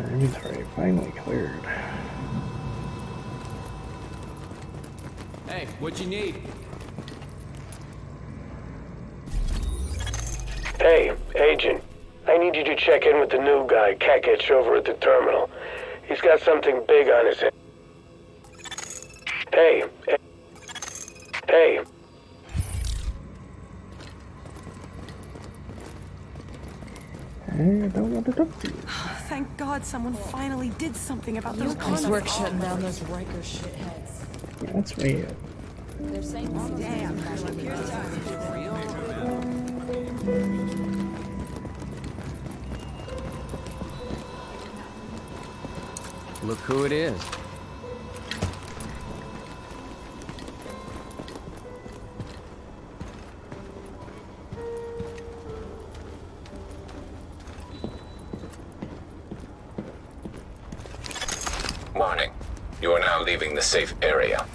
Inventory finally cleared. Hey, what you need? Hey, Agent. I need you to check in with the new guy, Kakich, over at the terminal. He's got something big on his head. Hey. Hey. I don't want to talk to you. Thank God someone finally did something about those Nice condoms. work shutting down those Riker shitheads. Yeah, that's me. They're saying Damn. Look who it is. Warning. You are now leaving the safe area.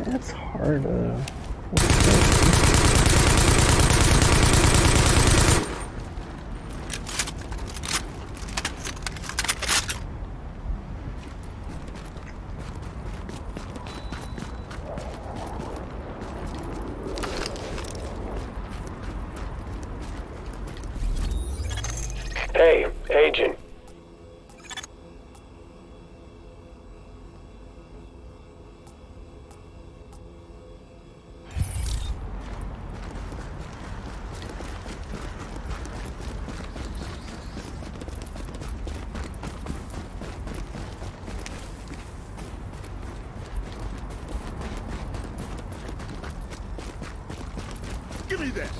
That's hard. Hey, Agent. Give me this!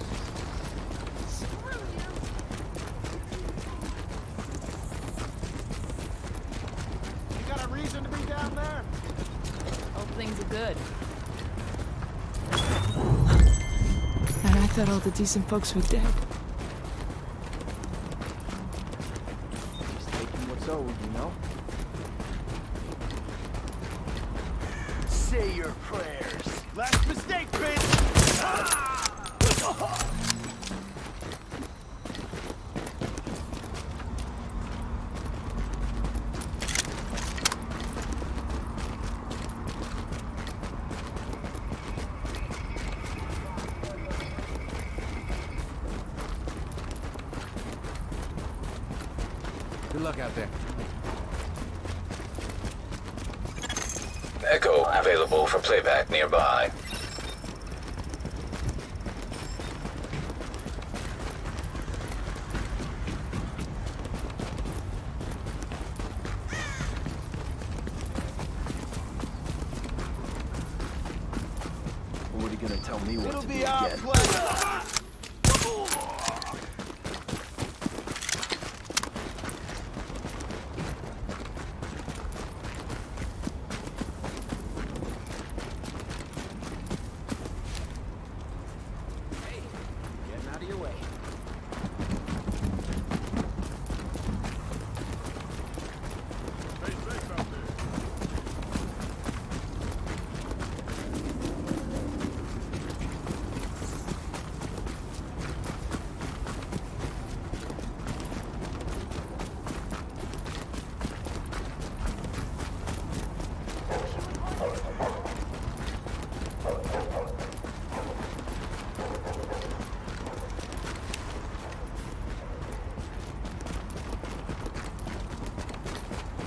You got a reason to be down there? Hope things are good. And I thought all the decent folks were dead. Just taking what's owed, you know? Say your prayers. Last mistake, bitch! Ah! Good luck out there. Echo available for playback nearby. What are you gonna tell me what It'll to be do our again? pleasure. Getting out of your way.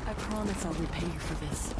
I promise I'll repay you for this.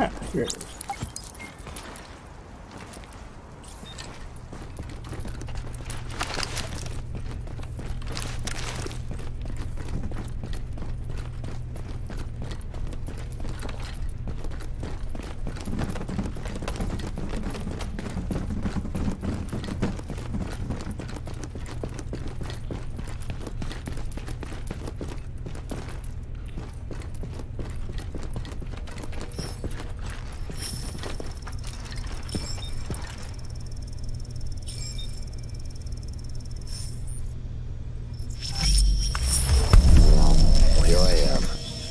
Ah, here it is. Here I am,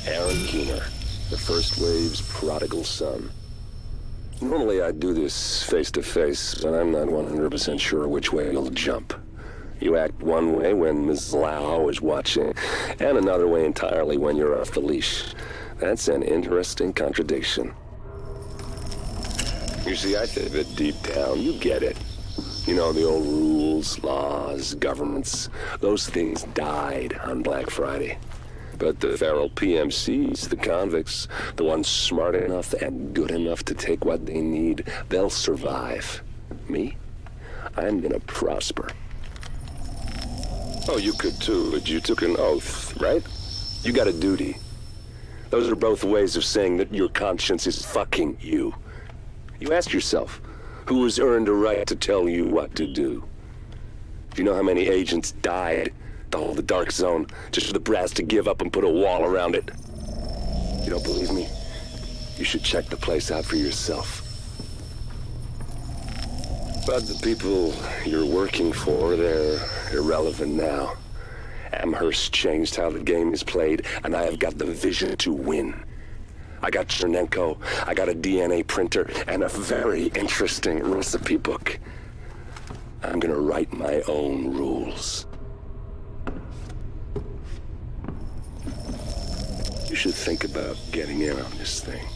Aaron Keener, the First Wave's prodigal son. Normally I'd do this face-to-face, but I'm not 100% sure which way you'll jump. You act one way when Ms. Lau is watching, and another way entirely when you're off the leash. That's an interesting contradiction. You see, I think that deep down, you get it. You know, the old rules, laws, governments, those things died on Black Friday. But the feral PMCs, the convicts, the ones smart enough and good enough to take what they need, they'll survive. Me? I'm gonna prosper. Oh, you could too, but you took an oath, right? You got a duty. Those are both ways of saying that your conscience is fucking you. You ask yourself, who has earned a right to tell you what to do? Do you know how many agents died to hold the Dark Zone just for the brass to give up and put a wall around it? You don't believe me? You should check the place out for yourself. But the people you're working for, they're irrelevant now. Amherst changed how the game is played, and I have got the vision to win. I got Chernenko, I got a DNA printer, and a very interesting recipe book. I'm gonna write my own rules. You should think about getting in on this thing.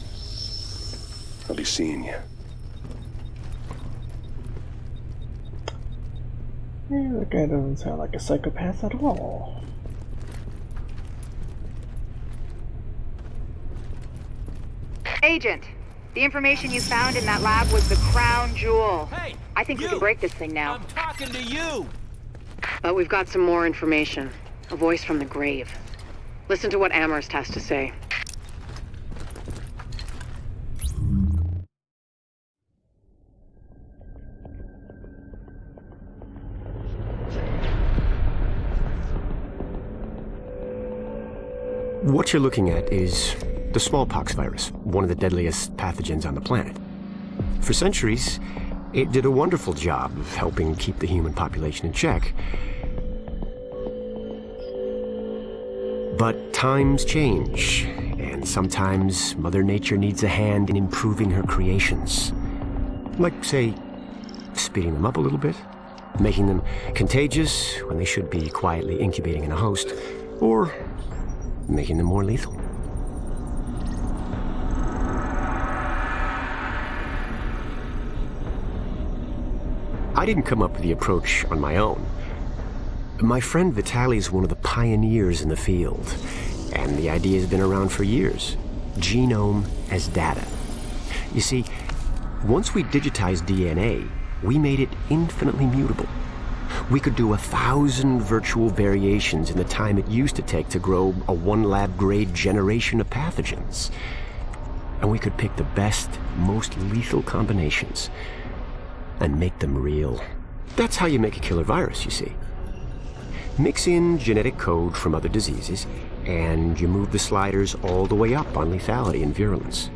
I'll be seeing you. Yeah, that guy doesn't sound like a psychopath at all. Agent, the information you found in that lab was the crown jewel. Hey, I think we can break this thing now. I'm talking to you. But we've got some more information. A voice from the grave. Listen to what Amherst has to say. What you're looking at is the smallpox virus, one of the deadliest pathogens on the planet. For centuries, it did a wonderful job of helping keep the human population in check. But times change, and sometimes Mother Nature needs a hand in improving her creations. Like, say, speeding them up a little bit, making them contagious when they should be quietly incubating in a host, or making them more lethal. I didn't come up with the approach on my own. My friend Vitaly is one of the pioneers in the field, and the idea has been around for years. Genome as data. You see, once we digitized DNA, we made it infinitely mutable. We could do 1,000 virtual variations in the time it used to take to grow a one lab-grade generation of pathogens. And we could pick the best, most lethal combinations and make them real. That's how you make a killer virus, you see. Mix in genetic code from other diseases, and you move the sliders all the way up on lethality and virulence.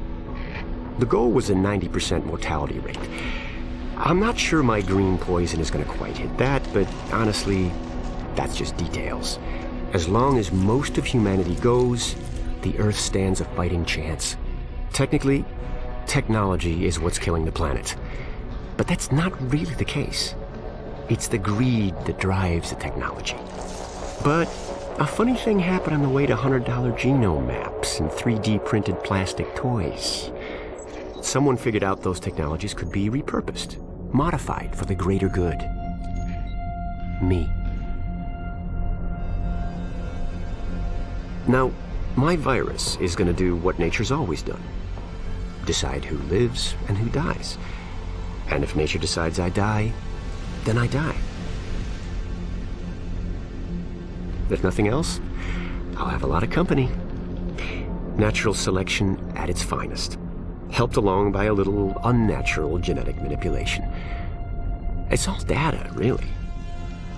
The goal was a 90% mortality rate. I'm not sure my green poison is going to quite hit that, but honestly, that's just details. As long as most of humanity goes, the Earth stands a fighting chance. Technically, technology is what's killing the planet. But that's not really the case. It's the greed that drives the technology. But a funny thing happened on the way to $100 genome maps and 3D printed plastic toys. Someone figured out those technologies could be repurposed, modified for the greater good. Me. Now, my virus is going to do what nature's always done. decide who lives and who dies. And if nature decides I die, then I die. If nothing else, I'll have a lot of company. Natural selection at its finest, helped along by a little unnatural genetic manipulation. It's all data, really.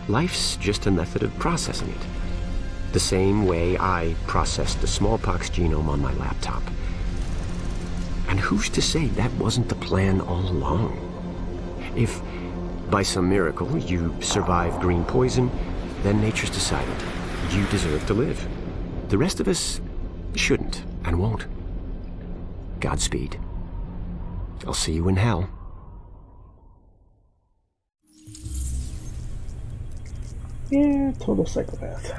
Life's just a method of processing it. The same way I processed the smallpox genome on my laptop. And who's to say that wasn't the plan all along? If, by some miracle, you survive green poison, then nature's decided you deserve to live. The rest of us shouldn't and won't. Godspeed. I'll see you in hell. Yeah, total psychopath.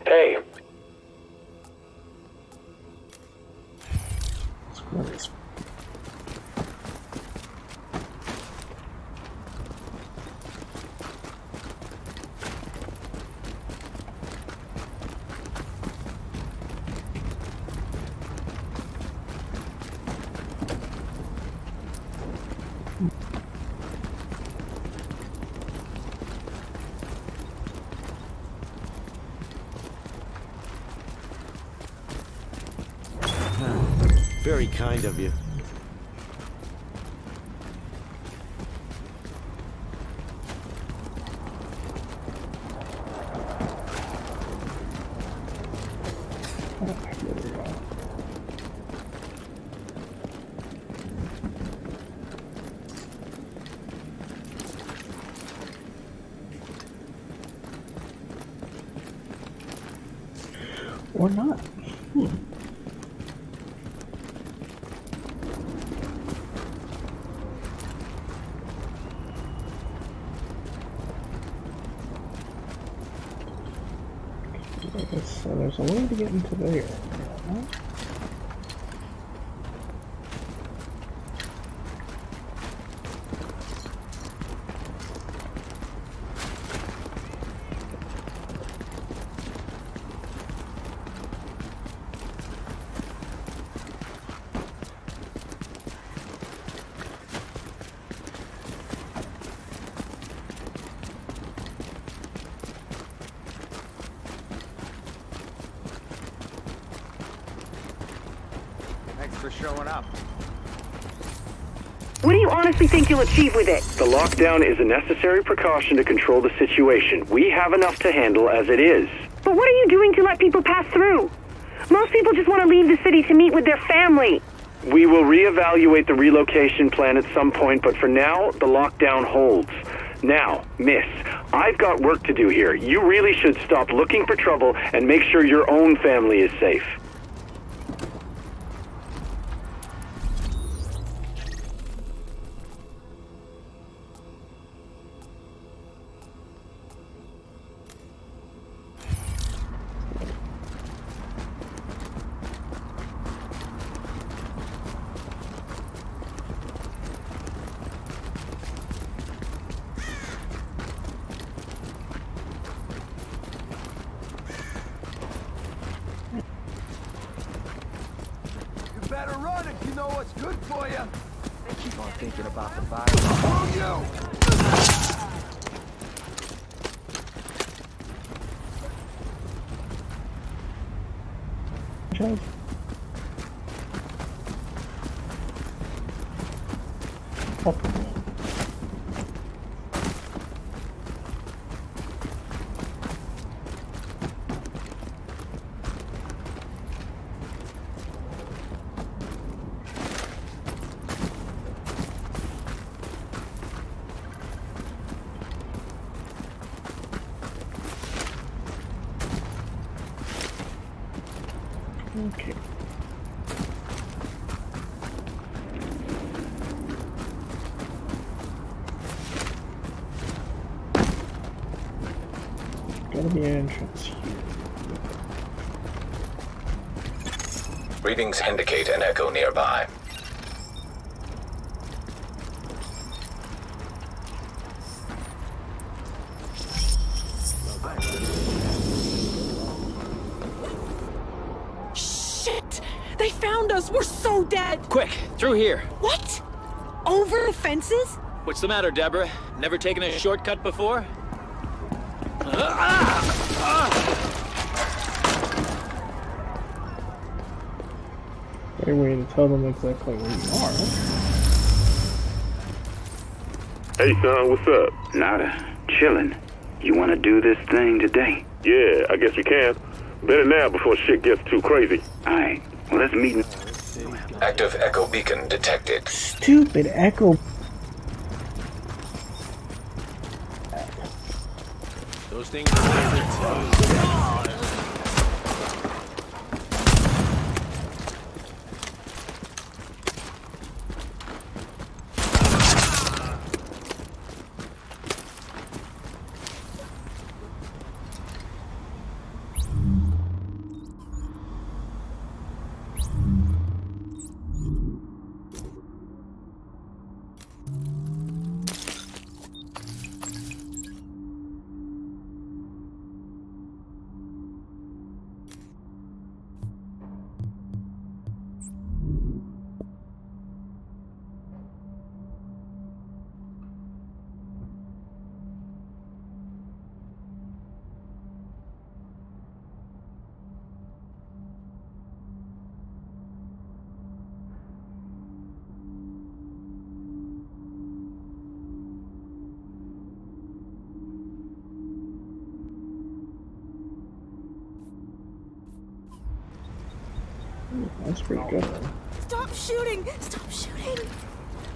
Hey, What is Very kind of you. There we go. Or not. So there's a way to get into there. Huh? Thanks for showing up. What do you honestly think you'll achieve with it? The lockdown is a necessary precaution to control the situation. We have enough to handle as it is. But what are you doing to let people pass through? Most people just want to leave the city to meet with their family. We will reevaluate the relocation plan at some point, but for now, the lockdown holds. Now, miss, I've got work to do here. You really should stop looking for trouble and make sure your own family is safe. You better run if you know what's good for you. They keep on thinking about the virus. Screw you! Charge. Oh. Okay. go to the entrance here. Readings indicate an echo nearby. Shit! They found us! We're so dead! Quick, through here. What? Over the fences? What's the matter, Deborah? Never taken a shortcut before? Great way to tell them exactly where you are. Hey, son, what's up? Nada. Chillin'. You want to do this thing today? Yeah, I guess we can. Better now before shit gets too crazy. Alright. Well, let's meet. Active echo beacon detected. Stupid echo. Those things are That's pretty good. Stop shooting! Stop shooting!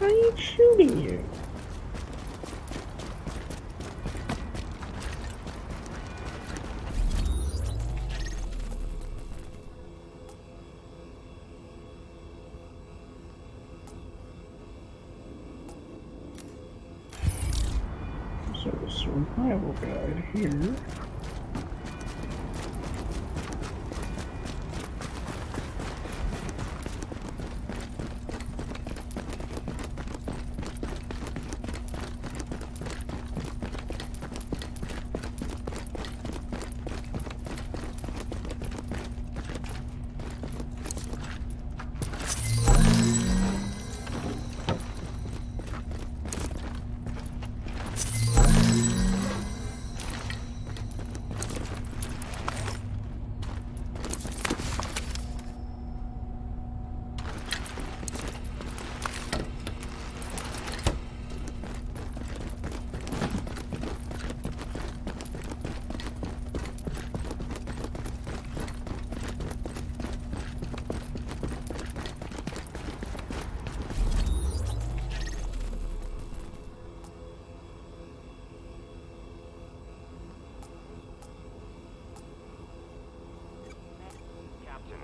I ain't shooting you. So the survival guide here.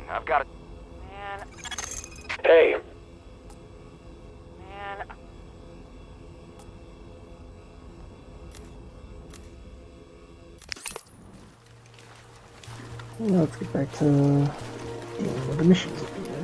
I've got it. Man, Hey, man. Well, let's get back to dealing with the missions again.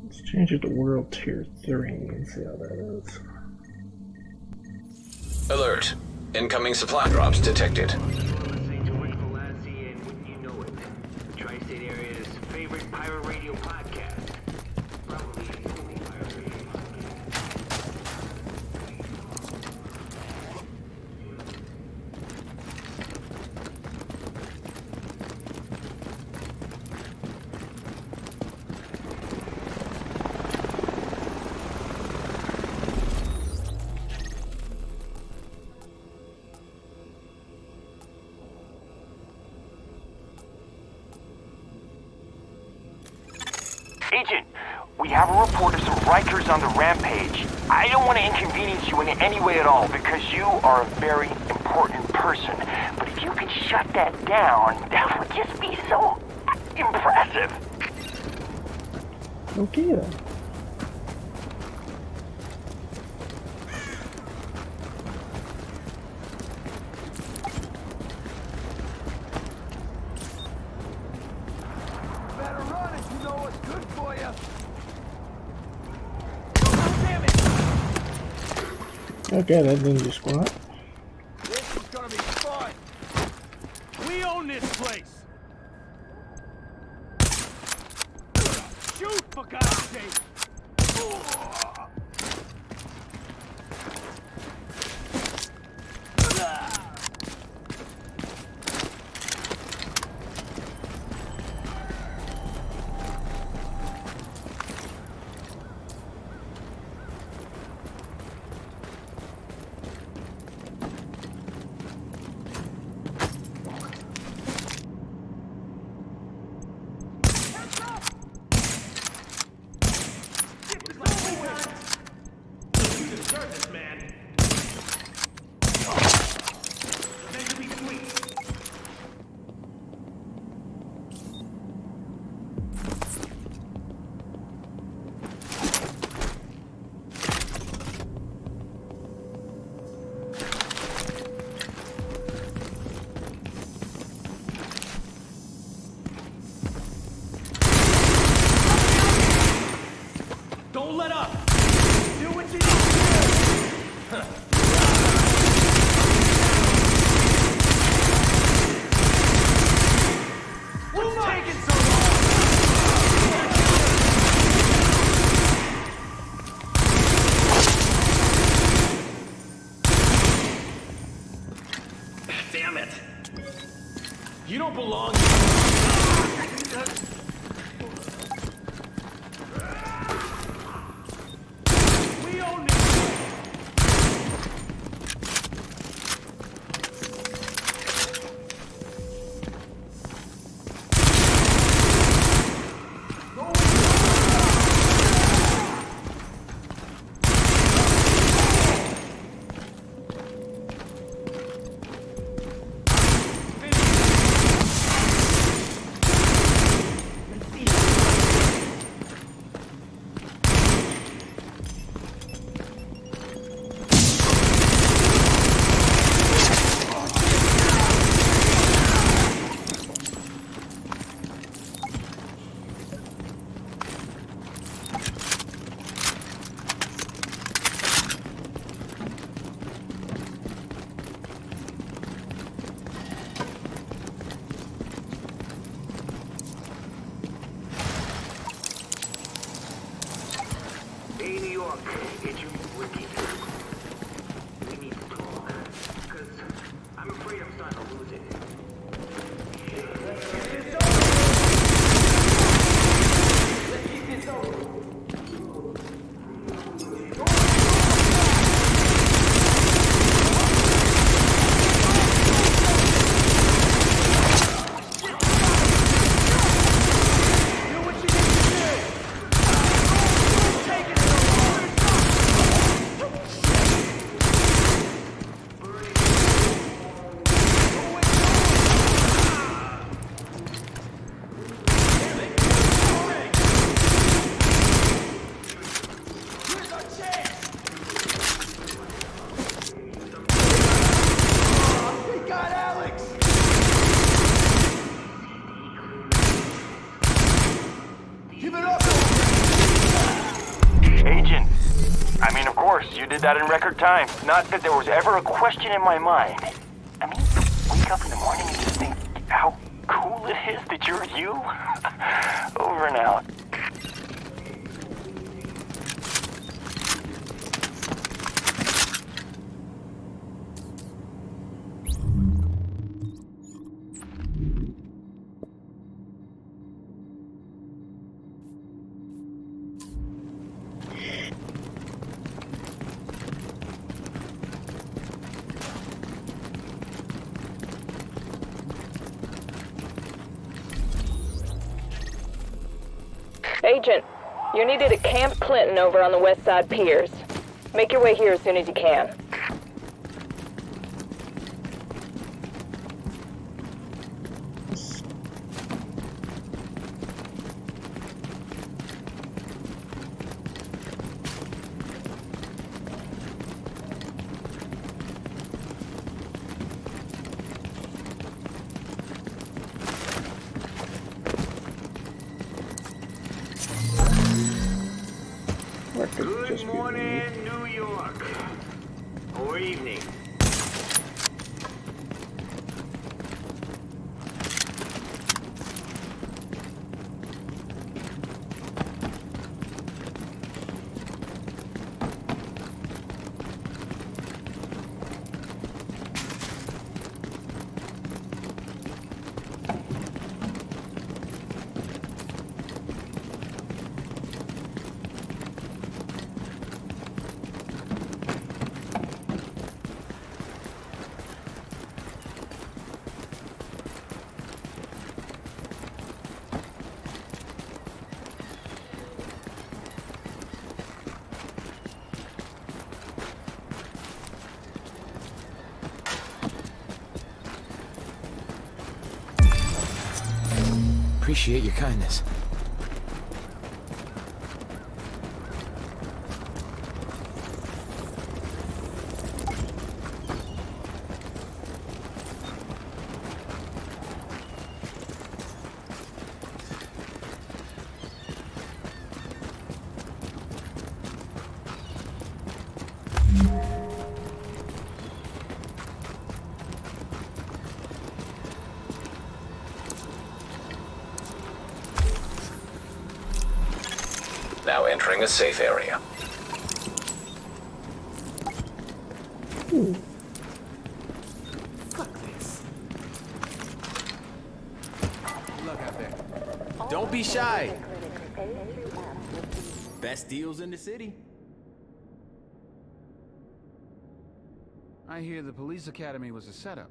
Let's change it to World Tier 3 and see how that is. Alert. Incoming supply drops detected. Listening to Rick Velassi and Wouldn't You Know It, the Tri-State Area's favorite pirate radio podcast. Probably the only pirate radio Agent, we have a report of some Rikers on the rampage. I don't want to inconvenience you in any way at all because you are a very important person. But if you could shut that down, that would just be so impressive. Okay then. Better run if you know what's good for you. Okay, that ninja squat. This is gonna be fun. We own this place. Shoot, for God's sake. Don't let up! Do what you need to do! What's taking so long? Damn it! You don't belong here. Hey, New York, it's you, Ricky. We need to talk, because I'm afraid I'm starting to lose it. Let's keep this over. Agent, I mean, of course, you did that in record time. Not that there was ever a question in my mind. I mean, wake up in the morning and just think how cool it is that you're you. Over and out. Agent, You're needed at Camp Clinton over on the West Side Piers. Make your way here as soon as you can. Good morning, New York. Or evening. Appreciate your kindness. Now entering a safe area. Fuck this. Look out there. Don't be shy. Best deals in the city. I hear the police academy was a setup.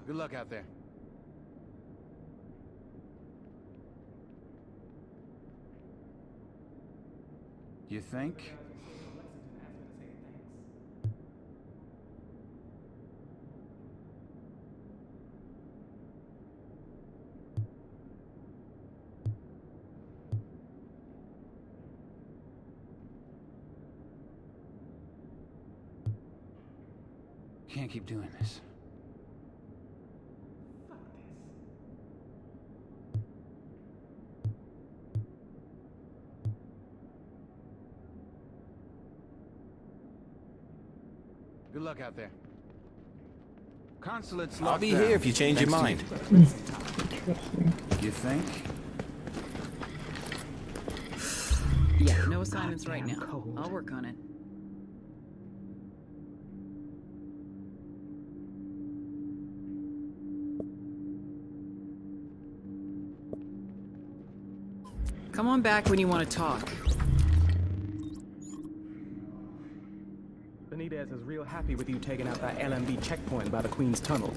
Good luck out there. You think? Can't keep doing this. Good luck out there. Consulate's locked I'll be down. here if you change your Thanks mind. to you think? Yeah, no assignments right now. I'll work on it. Come on back when you want to talk. Benitez is real happy with you taking out that LMB checkpoint by the Queen's Tunnel.